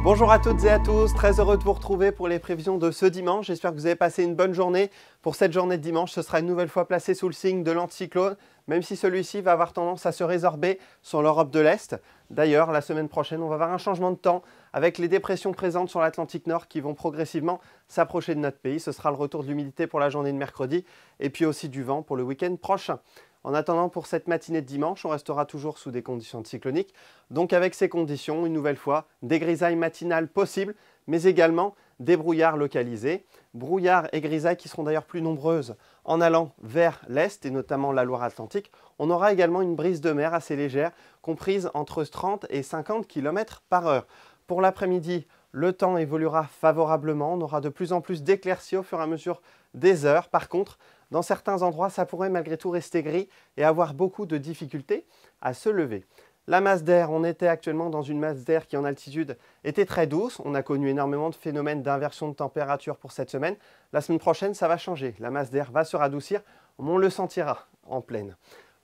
Bonjour à toutes et à tous, très heureux de vous retrouver pour les prévisions de ce dimanche. J'espère que vous avez passé une bonne journée. Pour cette journée de dimanche, ce sera une nouvelle fois placé sous le signe de l'anticyclone, même si celui-ci va avoir tendance à se résorber sur l'Europe de l'Est. D'ailleurs, la semaine prochaine, on va avoir un changement de temps avec les dépressions présentes sur l'Atlantique Nord qui vont progressivement s'approcher de notre pays. Ce sera le retour de l'humidité pour la journée de mercredi et puis aussi du vent pour le week-end prochain. En attendant, pour cette matinée de dimanche, on restera toujours sous des conditions anticycloniques. Donc avec ces conditions, une nouvelle fois, des grisailles matinales possibles, mais également des brouillards localisés. Brouillards et grisailles qui seront d'ailleurs plus nombreuses en allant vers l'est et notamment la Loire-Atlantique. On aura également une brise de mer assez légère, comprise entre 30 et 50 km/h. Pour l'après-midi, le temps évoluera favorablement. On aura de plus en plus d'éclaircies au fur et à mesure des heures. Par contre, dans certains endroits, ça pourrait malgré tout rester gris et avoir beaucoup de difficultés à se lever. La masse d'air, on était actuellement dans une masse d'air qui en altitude était très douce. On a connu énormément de phénomènes d'inversion de température pour cette semaine. La semaine prochaine, ça va changer. La masse d'air va se radoucir. On le sentira en pleine.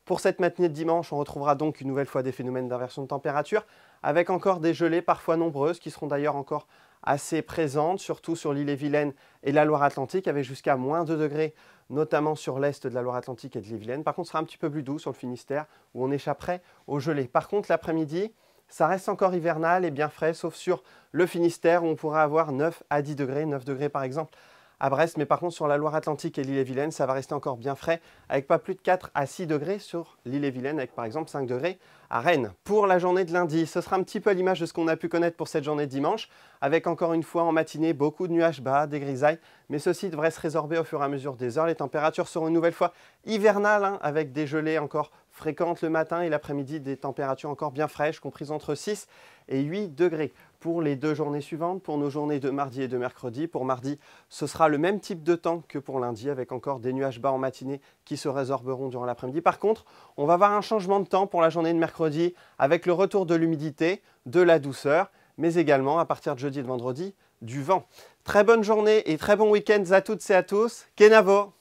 Pour cette matinée de dimanche, on retrouvera donc une nouvelle fois des phénomènes d'inversion de température avec encore des gelées parfois nombreuses qui seront d'ailleurs encore assez présentes, surtout sur l'Ille-et-Vilaine et la Loire-Atlantique avec jusqu'à moins 2 degrés, notamment sur l'est de la Loire-Atlantique et de l'Ille-et-Vilaine. Par contre, ce sera un petit peu plus doux sur le Finistère où on échapperait aux gelées. Par contre, l'après-midi, ça reste encore hivernal et bien frais, sauf sur le Finistère où on pourra avoir 9 à 10 degrés, 9 degrés par exemple à Brest, mais par contre sur la Loire-Atlantique et l'Ille-et-Vilaine, ça va rester encore bien frais, avec pas plus de 4 à 6 degrés sur l'Ille-et-Vilaine, avec par exemple 5 degrés à Rennes. Pour la journée de lundi, ce sera un petit peu à l'image de ce qu'on a pu connaître pour cette journée de dimanche, avec encore une fois en matinée beaucoup de nuages bas, des grisailles, mais ceci devrait se résorber au fur et à mesure des heures. Les températures seront une nouvelle fois hivernales, avec des gelées encore fréquentes le matin et l'après-midi, des températures encore bien fraîches, comprises entre 6 et 8 degrés. Pour les deux journées suivantes, pour nos journées de mardi et de mercredi. Pour mardi, ce sera le même type de temps que pour lundi, avec encore des nuages bas en matinée qui se résorberont durant l'après-midi. Par contre, on va avoir un changement de temps pour la journée de mercredi, avec le retour de l'humidité, de la douceur, mais également, à partir de jeudi et de vendredi, du vent. Très bonne journée et très bon week-end à toutes et à tous. Kenavo!